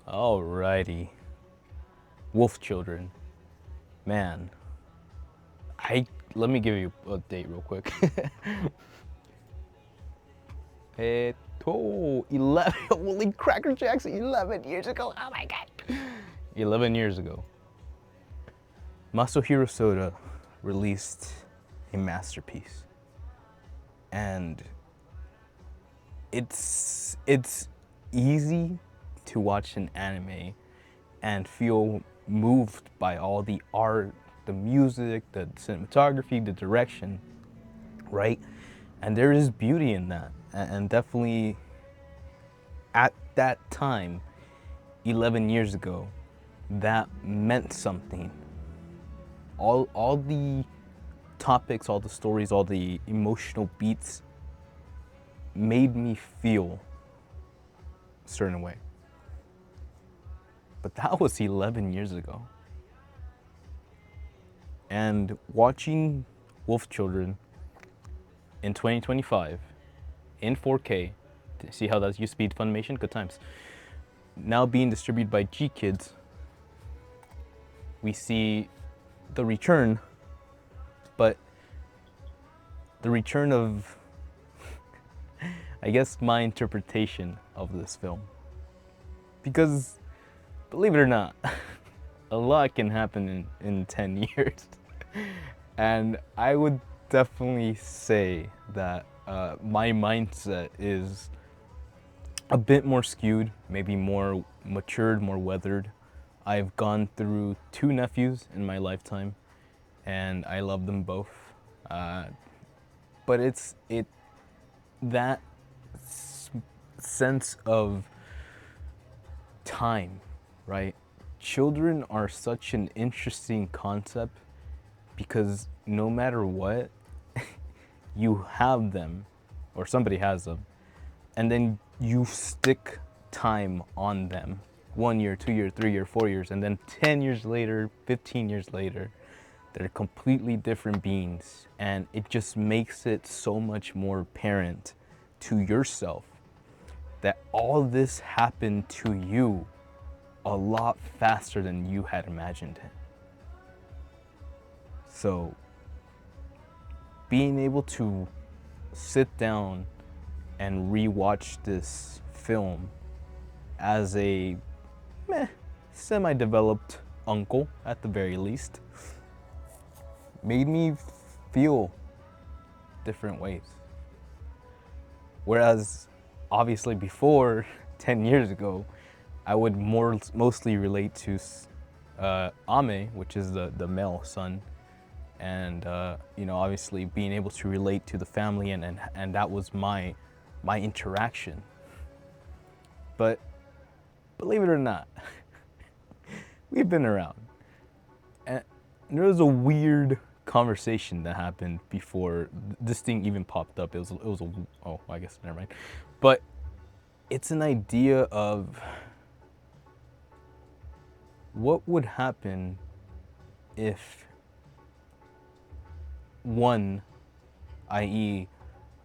Alrighty. Wolf Children. Man, let me give you a date real quick. 11, holy Cracker Jacks, 11 years ago. Oh my god. 11 years ago. Masahiro Soda released a masterpiece. And it's easy to watch an anime and feel moved by all the art, the music, the cinematography, the direction, right? And there is beauty in that. And definitely at that time, 11 years ago, that meant something. All the topics, all the stories, all the emotional beats made me feel a certain way. But that was 11 years ago. And watching Wolf Children in 2025 in 4K, see how that's speed Funimation? Good times. Now being distributed by G Kids, we see the return, but the return of, I guess, my interpretation of this film. Because, believe it or not, a lot can happen in 10 years. And I would definitely say that my mindset is a bit more skewed, maybe more matured, more weathered. I've gone through 2 nephews in my lifetime, and I love them both. But it's that sense of time, right? Children are such an interesting concept because no matter what, you have them, or somebody has them, and then you stick time on them. 1 year, 2 year, 3 year, 4 years, and then 10 years later, 15 years later, they're completely different beings. And it just makes it so much more apparent to yourself that all this happened to you a lot faster than you had imagined it. So being able to sit down and rewatch this film as a semi-developed uncle, at the very least, made me feel different ways. Whereas, obviously before, 10 years ago, I would mostly relate to Ame, which is the male son, and obviously being able to relate to the family, and that was my interaction. But believe it or not, we've been around. And there was a weird conversation that happened before this thing even popped up. It was oh, I guess never mind. But it's an idea of what would happen if one, i.e.,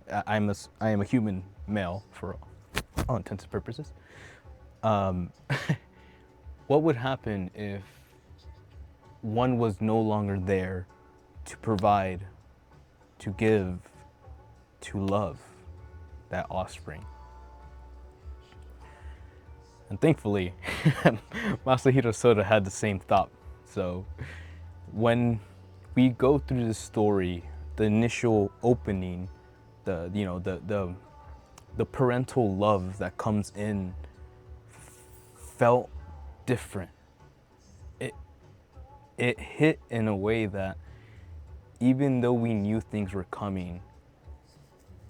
I am a human male for all intents and purposes. What would happen if one was no longer there to provide, to give, to love that offspring? And thankfully, Masahiro Soda had the same thought. So when we go through the story, the initial opening, the parental love that comes in felt different. It hit in a way that even though we knew things were coming,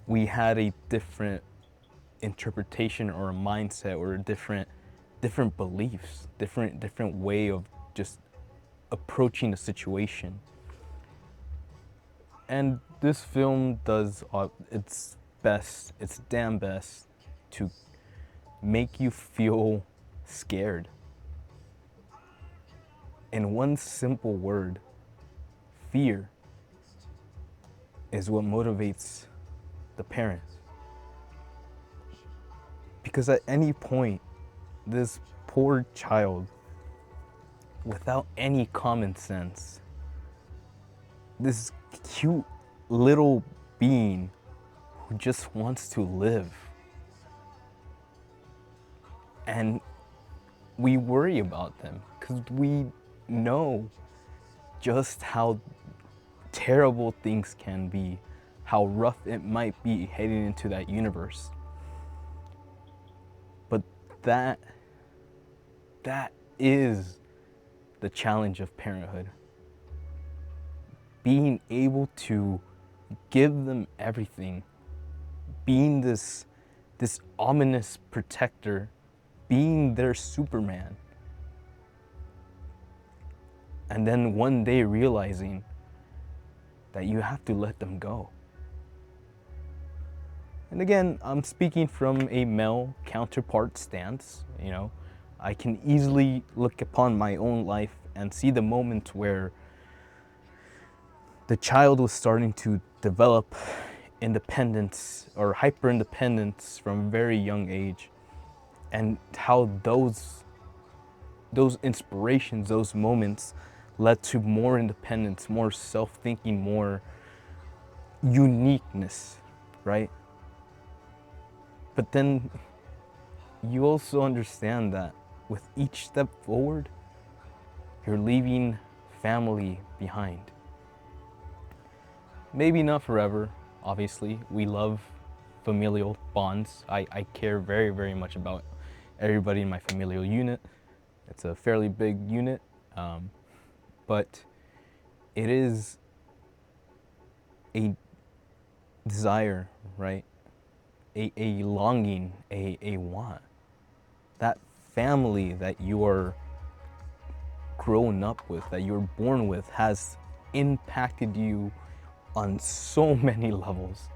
we had a different interpretation or a mindset or a different beliefs, different way of just approaching the situation. And this film does its best, its damn best, to make you feel scared. In one simple word, fear is what motivates the parents. Because at any point, this poor child without any common sense. This cute little being who just wants to live. And we worry about them because we know just how terrible things can be, how rough it might be heading into that universe. But that is the challenge of parenthood. Being able to give them everything, being this ominous protector, being their Superman. And then one day realizing that you have to let them go. And again, I'm speaking from a male counterpart stance, you know. I can easily look upon my own life and see the moment where the child was starting to develop independence or hyper independence from a very young age, and how those inspirations, those moments led to more independence, more self-thinking, more uniqueness, right? But then you also understand that with each step forward, you're leaving family behind. Maybe not forever, obviously. We love familial bonds. I care very, very much about everybody in my familial unit. It's a fairly big unit, but it is a desire, right? A longing, a want. That family that you are grown up with, that you're born with, has impacted you on so many levels.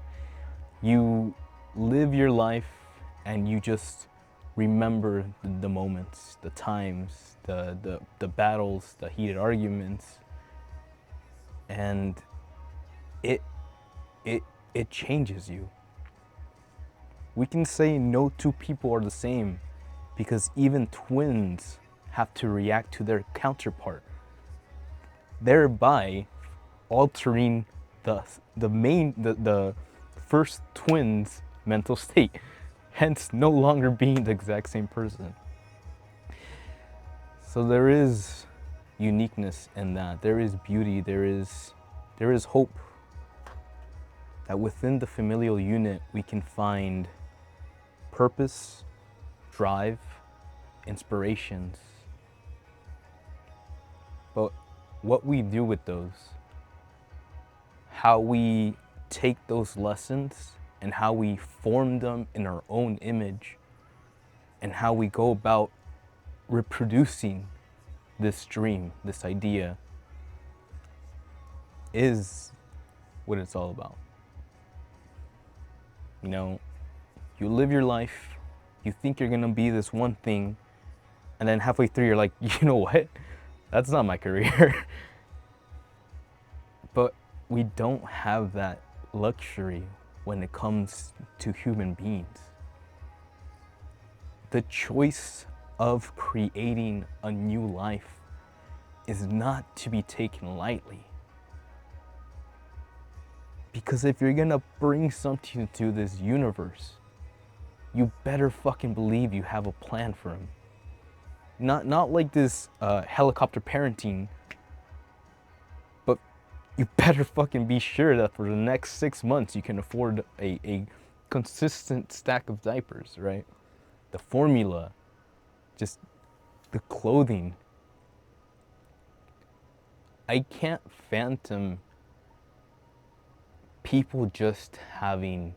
You live your life and you just remember the moments, the times, the battles, the heated arguments, and it changes you. We can say no two people are the same because even twins have to react to their counterpart, thereby altering the first twin's mental state, hence no longer being the exact same person. So there is uniqueness in that. There is beauty. There is hope that within the familial unit we can find purpose, drive, inspirations. But what we do with those, how we take those lessons and how we form them in our own image, and how we go about reproducing this dream, this idea, is what it's all about. You know, you live your life, you think you're gonna be this one thing, and then halfway through you're like, you know what? That's not my career. But we don't have that luxury when it comes to human beings. The choice of creating a new life is not to be taken lightly. Because if you're gonna bring something to this universe, you better fucking believe you have a plan for him. Not like this helicopter parenting, but you better fucking be sure that for the next 6 months you can afford a consistent stack of diapers, right? The formula, just the clothing. I can't fathom people just having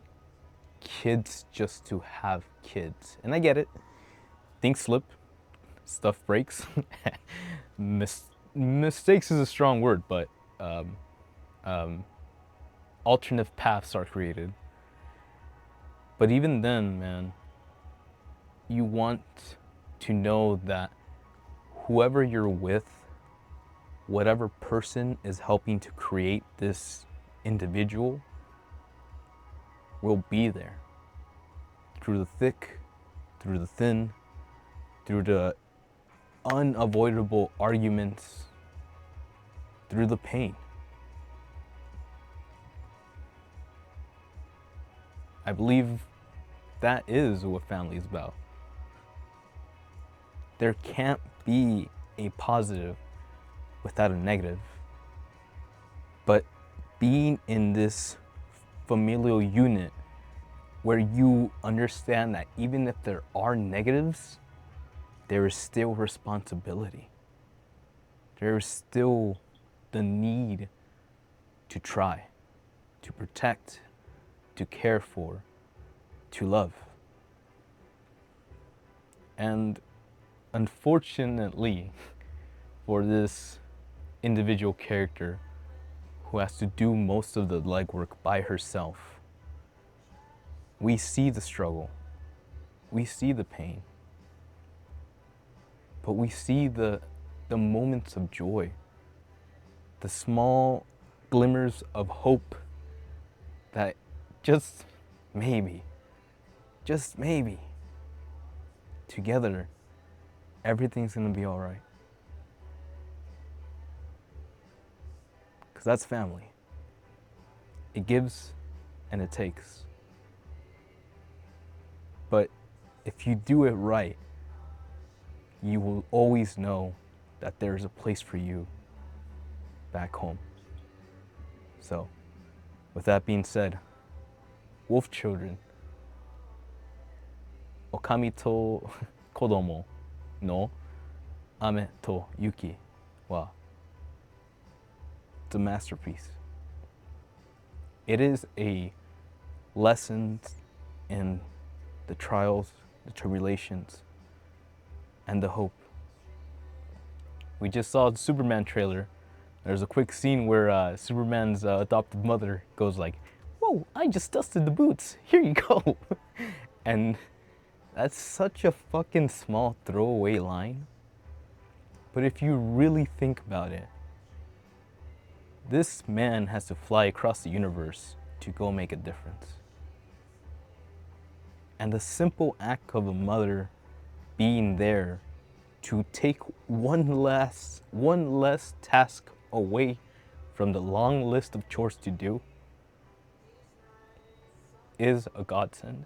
kids just to have kids. And I get it. Things slip, stuff breaks. Mistakes is a strong word, but alternative paths are created. But even then, man, you want to know that whoever you're with, whatever person is helping to create this individual, will be there through the thick, through the thin, through the unavoidable arguments through the pain. I believe that is what family is about. There can't be a positive without a negative. But being in this familial unit where you understand that even if there are negatives, there is still responsibility. There is still the need to try, to protect, to care for, to love. And unfortunately, for this individual character who has to do most of the legwork by herself, we see the struggle, we see the pain, but we see the moments of joy, the small glimmers of hope that just maybe, together, everything's gonna be all right. Because that's family. It gives and it takes. But if you do it right, you will always know that there's a place for you back home. So, with that being said, wolf children, okami to kodomo no ame to yuki wa, it's a masterpiece. It is a lesson in the trials, the tribulations, and the hope. We just saw the Superman trailer. There's a quick scene where Superman's adopted mother goes like, "Whoa, I just dusted the boots. Here you go." And that's such a fucking small throwaway line. But if you really think about it, this man has to fly across the universe to go make a difference. And the simple act of a mother being there to take one less task away from the long list of chores to do is a godsend.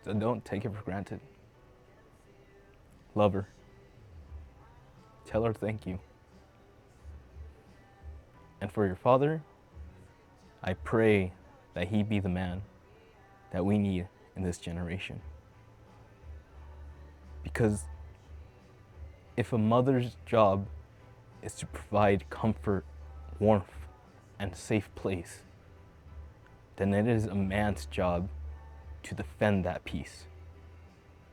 So don't take it for granted. Love her. Tell her thank you. And for your father, I pray that he be the man that we need in this generation. Because if a mother's job is to provide comfort, warmth, and a safe place, then it is a man's job to defend that peace,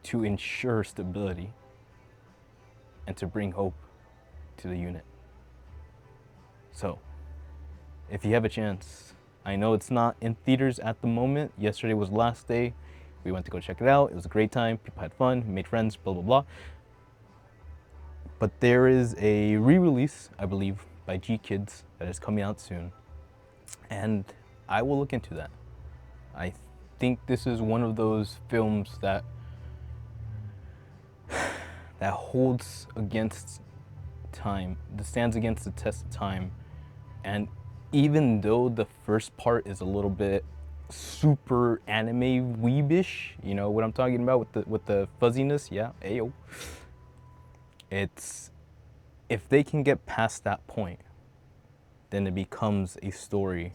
to ensure stability, and to bring hope to the unit. So, if you have a chance, I know it's not in theaters at the moment. Yesterday was the last day. We went to go check it out. It was a great time. People had fun, made friends, blah, blah, blah. But there is a re-release, I believe, by G Kids that is coming out soon. And I will look into that. I think this is one of those films that holds against time, that stands against the test of time. And even though the first part is a little bit super anime weebish, you know what I'm talking about with the fuzziness, yeah, ayo. It's, if they can get past that point, then it becomes a story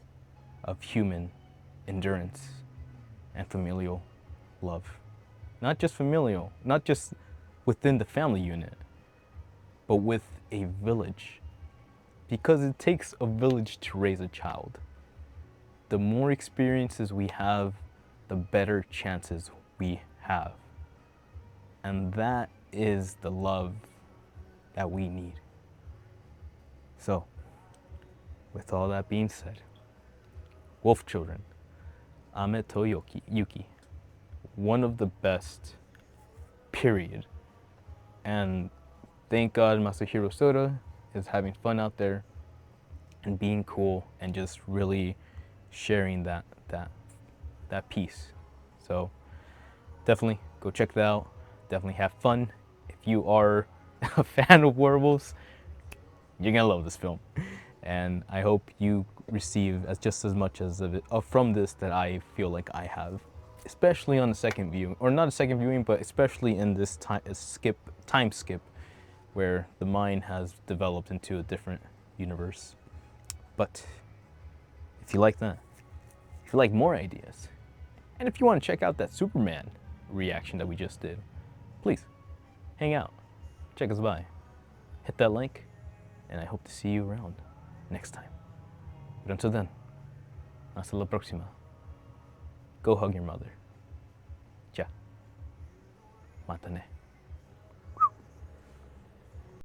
of human endurance and familial love. Not just familial, not just within the family unit, but with a village. Because it takes a village to raise a child. The more experiences we have, the better chances we have. And that is the love that we need. So, with all that being said, wolf children, Ame to Yuki, one of the best, period. And thank God Masahiro Soda is having fun out there and being cool and just really sharing that piece. So definitely go check that out. Definitely have fun. If you are a fan of werewolves, you're gonna love this film. And I hope you receive just as much as of it, from this that I feel like I have, especially on the second viewing, or not a second viewing, but especially in this time skip, where the mind has developed into a different universe. But if you like that, if you like more ideas, and if you want to check out that Superman reaction that we just did, please hang out, check us by, hit that link, and I hope to see you around next time. But until then, hasta la próxima. Go hug your mother. Ya. Mátane.